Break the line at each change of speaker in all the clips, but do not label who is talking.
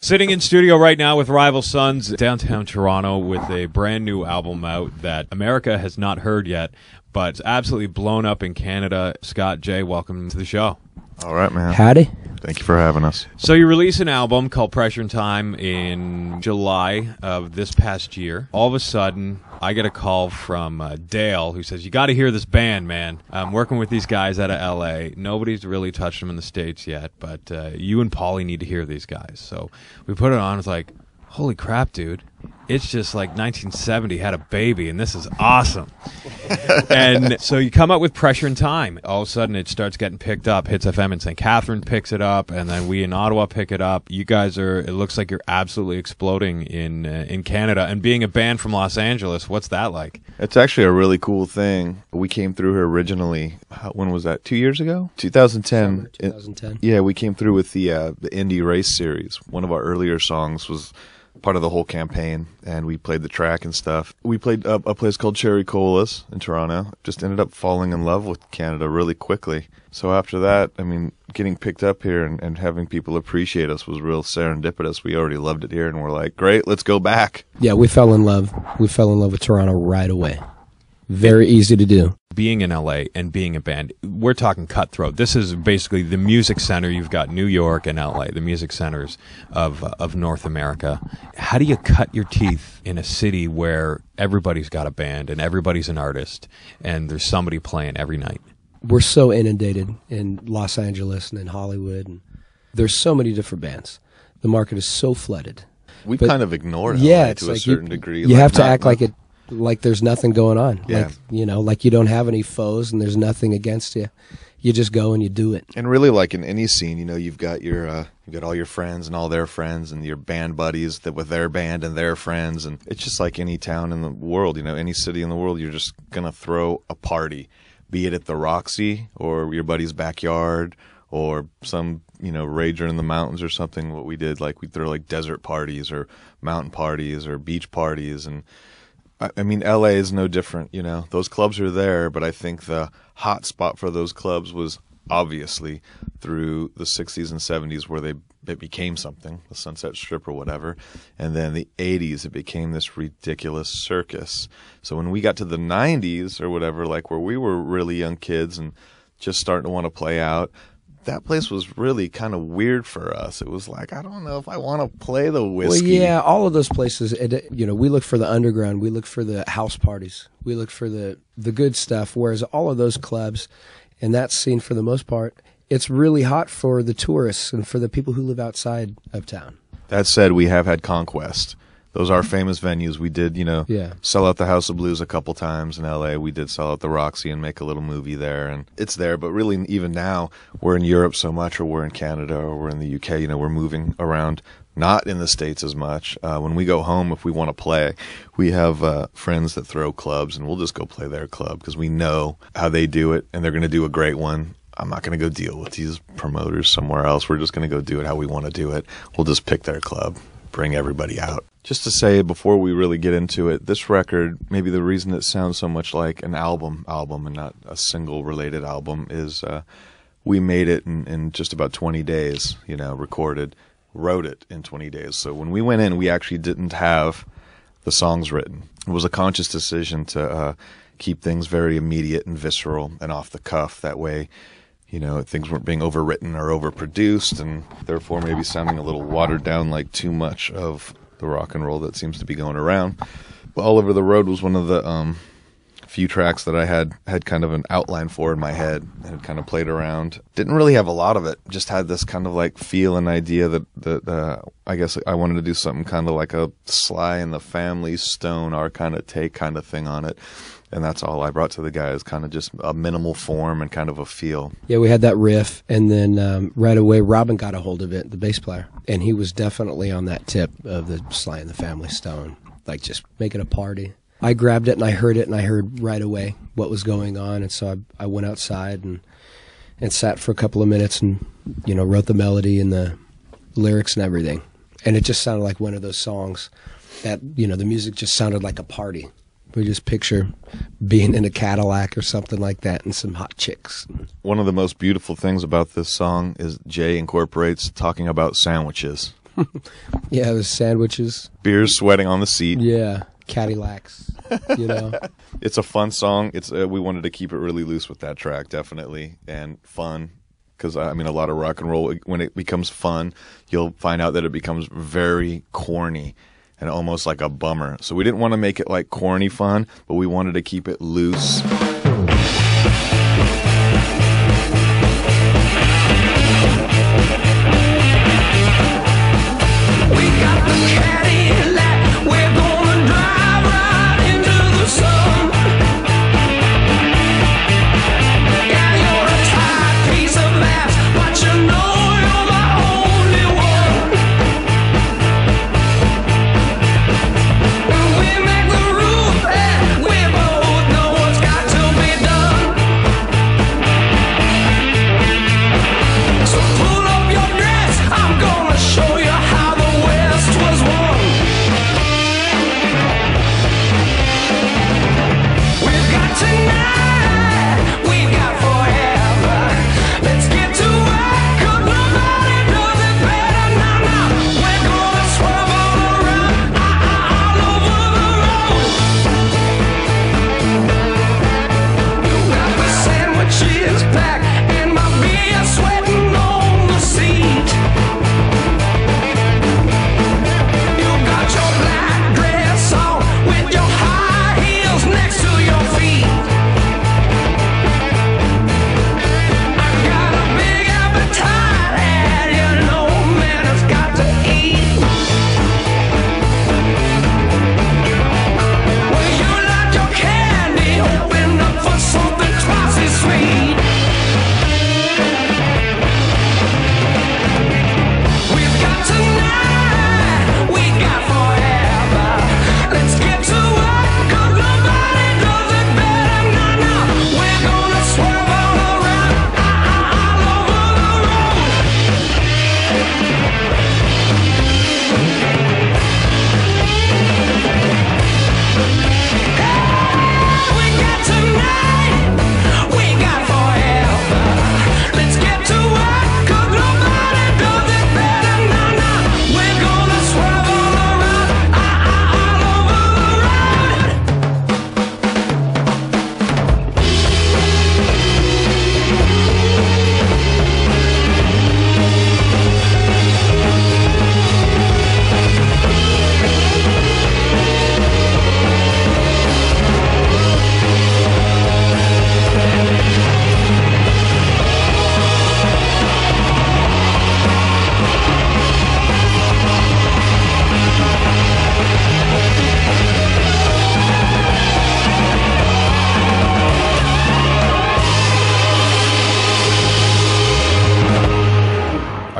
Sitting in studio right now with Rival Sons downtown Toronto with a brand new album out that America has not heard yet, but it's absolutely blown up in Canada. Scott, Jay, welcome to the show.
All right, man.
Howdy.
Thank you for having us.
So you released an album called Pressure and Time in July of this past year. All of a sudden, I get a call from Dale who says, you got to hear this band, man. I'm working with these guys out of L.A. Nobody's really touched them in the States yet, but you and Paulie need to hear these guys. So we put it on. It's like, holy crap, dude. It's just like 1970 had a baby, and this is awesome. And so you come up with Pressure and Time. All of a sudden, it starts getting picked up. Hits FM in St. Catharines picks it up, and then we in Ottawa pick it up. You guys are, it looks like you're absolutely exploding in Canada. And being a band from Los Angeles, what's that like?
It's actually a really cool thing. We came through here originally, when was that, 2 years ago? 2010.
Summer 2010.
Yeah, we came through with the Indie Race series. One of our earlier songs was part of the whole campaign, and we played the track and stuff. We played a place called Cherry Colas in Toronto. Just ended up falling in love with Canada really quickly. So after that, I mean, getting picked up here and having people appreciate us was real serendipitous. We already loved it here, and we're like, great, let's go back.
Yeah, we fell in love. We fell in love with Toronto right away. Very easy to do.
Being in LA and being a band, we're talking cutthroat. This is basically the music center. You've got New York and LA, the music centers of North America. How do you cut your teeth in a city where everybody's got a band and everybody's an artist and there's somebody playing every night?
We're so inundated in Los Angeles and in Hollywood, and there's so many different bands. The market is so flooded.
We kind of ignored LA
it's
to
like
a certain degree.
You have to act like there's nothing going on.
Yeah.
Like you don't have any foes and there's nothing against you. You just go and you do it.
And really, like in any scene, you've got you've got all your friends and all their friends and your band buddies that with their band and their friends, and it's just like any town in the world, any city in the world. You're just gonna throw a party, be it at the Roxy or your buddy's backyard or some rager in the mountains or something. What we did, like we'd throw like desert parties or mountain parties or beach parties, and I mean, LA is no different, Those clubs are there, but I think the hot spot for those clubs was obviously through the 60s and 70s where it became something, the Sunset Strip or whatever. And then the 80s, it became this ridiculous circus. So when we got to the 90s or whatever, like where we were really young kids and just starting to want to play out, that place was really kind of weird for us. It was like, I don't know if I want to play the whiskey.
Well, yeah, all of those places, we look for the underground. We look for the house parties. We look for the good stuff, whereas all of those clubs and that scene, for the most part, it's really hot for the tourists and for the people who live outside of town.
That said, we have had Conquest. Those are famous venues. We did, sell out the House of Blues a couple times in L.A. We did sell out the Roxy and make a little movie there, and it's there. But really, even now, we're in Europe so much, or we're in Canada, or we're in the UK. We're moving around, not in the States as much. When we go home, if we want to play, we have friends that throw clubs, and we'll just go play their club because we know how they do it, and they're going to do a great one. I'm not going to go deal with these promoters somewhere else. We're just going to go do it how we want to do it. We'll just pick their club, bring everybody out. Just to say, before we really get into it, this record, maybe the reason it sounds so much like an album and not a single related album is we made it in just about 20 days, recorded, wrote it in 20 days. So when we went in, we actually didn't have the songs written. It was a conscious decision to keep things very immediate and visceral and off the cuff. That way, things weren't being overwritten or overproduced and therefore maybe sounding a little watered down, like too much of the rock and roll that seems to be going around. All Over the Road was one of the few tracks that I had kind of an outline for in my head and had kind of played around. Didn't really have a lot of it. Just had this kind of like feel and idea that I guess I wanted to do something kind of like a Sly and the Family Stone, our kind of take kind of thing on it. And that's all I brought to the guys, kind of just a minimal form and kind of a feel.
Yeah, we had that riff, and then right away Robin got a hold of it, the bass player, and he was definitely on that tip of the Sly and the Family Stone, like just make it a party. I grabbed it and I heard right away what was going on, and so I went outside and sat for a couple of minutes and wrote the melody and the lyrics and everything, and it just sounded like one of those songs that the music just sounded like a party. We just picture being in a Cadillac or something like that and some hot chicks.
One of the most beautiful things about this song is Jay incorporates talking about sandwiches.
Yeah, the sandwiches.
Beers sweating on the seat.
Yeah, Cadillacs,
It's a fun song. It's we wanted to keep it really loose with that track, definitely, and fun. Because, I mean, a lot of rock and roll, when it becomes fun, you'll find out that it becomes very corny and almost like a bummer. So we didn't want to make it like corny fun, but we wanted to keep it loose.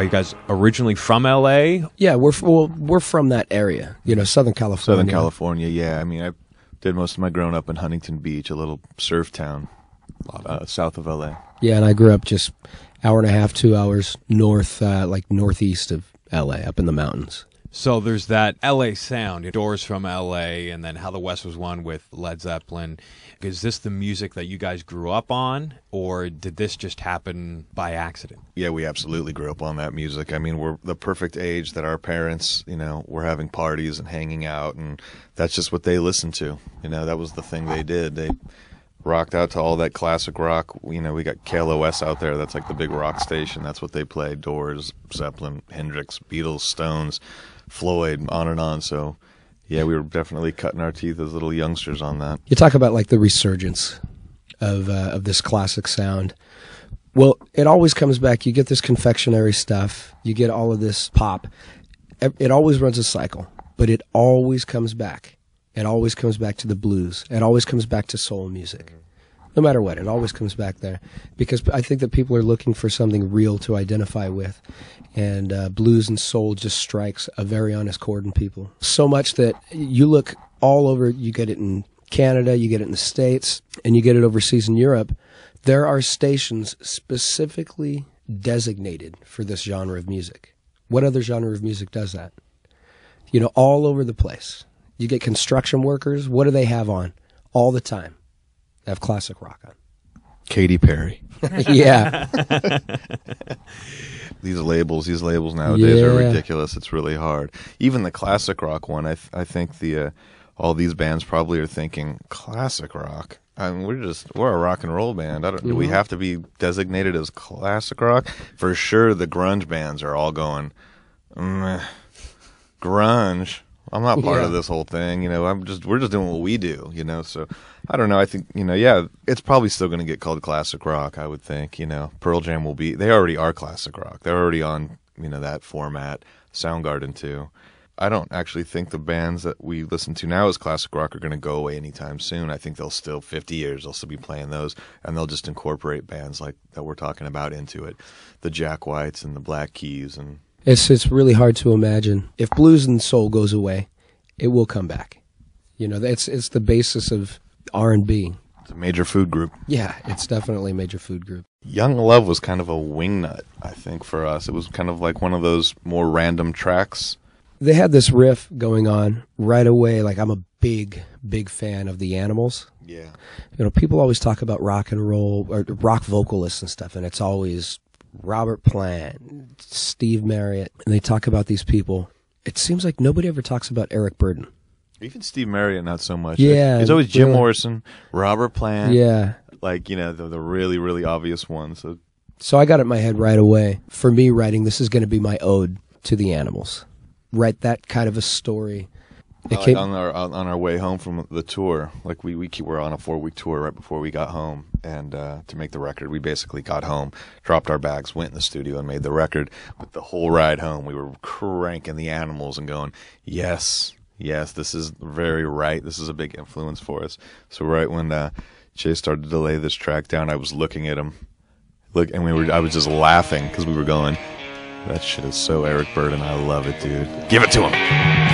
Are you guys originally from LA?
Yeah, we're from that area, Southern California.
Southern California, yeah. I mean, I did most of my growing up in Huntington Beach, a little surf town south of LA.
Yeah, and I grew up just hour and a half, 2 hours north, like northeast of LA, up in the mountains.
So there's that LA sound, Doors from LA, and then How the West Was Won with Led Zeppelin. Is this the music that you guys grew up on, or did this just happen by accident?
Yeah, we absolutely grew up on that music. I mean, we're the perfect age that our parents, were having parties and hanging out, and that's just what they listened to. That was the thing they did. They rocked out to all that classic rock. We got KLOS out there. That's like the big rock station. That's what they played. Doors, Zeppelin, Hendrix, Beatles, Stones, Floyd, on and on. So, yeah, we were definitely cutting our teeth as little youngsters on that.
You talk about like the resurgence of this classic sound. Well, it always comes back. You get this confectionery stuff. You get all of this pop. It always runs a cycle, but it always comes back. It always comes back to the blues. It always comes back to soul music. No matter what, it always comes back there. Because I think that people are looking for something real to identify with. And blues and soul just strikes a very honest chord in people. So much that you look all over, you get it in Canada, you get it in the States, and you get it overseas in Europe. There are stations specifically designated for this genre of music. What other genre of music does that? All over the place. You get construction workers. What do they have on all the time? They have classic rock on.
Katy Perry.
Yeah.
These labels nowadays are
Yeah.
ridiculous. It's really hard. Even the classic rock one, I think all these bands probably are thinking classic rock. I mean, we're a rock and roll band. Do we have to be designated as classic rock? For sure, the grunge bands are all going, grunge. I'm not part of this whole thing, we're just doing what we do, so I don't know. I think, it's probably still going to get called classic rock, I would think, Pearl Jam they already are classic rock. They're already on, that format. Soundgarden too. I don't actually think the bands that we listen to now as classic rock are going to go away anytime soon. I think they'll still, 50 years, they'll still be playing those, and they'll just incorporate bands like that we're talking about into it. The Jack Whites and the Black Keys and...
It's really hard to imagine. If blues and soul goes away, it will come back. It's the basis of R&B.
It's a major food group.
Yeah, it's definitely a major food group.
Young Love was kind of a wingnut, I think, for us. It was kind of like one of those more random tracks.
They had this riff going on right away. Like, I'm a big, big fan of the Animals.
Yeah.
People always talk about rock and roll or rock vocalists and stuff, and it's always Robert Plant, Steve Marriott, and they talk about these people. It seems like nobody ever talks about Eric Burdon.
Even Steve Marriott, not so much.
Yeah.
It's always Jim Morrison, Robert Plant.
Yeah.
Like, the really, really obvious ones.
So I got it in my head right away. For me, writing this is going to be my ode to the Animals. Write that kind of a story.
On our way home from the tour, like we were on a 4-week tour right before we got home, and to make the record, we basically got home, dropped our bags, went in the studio, and made the record. But the whole ride home, we were cranking the Animals and going, yes, this is very right. This is a big influence for us. So right when Chase started to lay this track down, I was looking at him, and I was just laughing because we were going, that shit is so Eric Burdon. I love it, dude. Give it to him.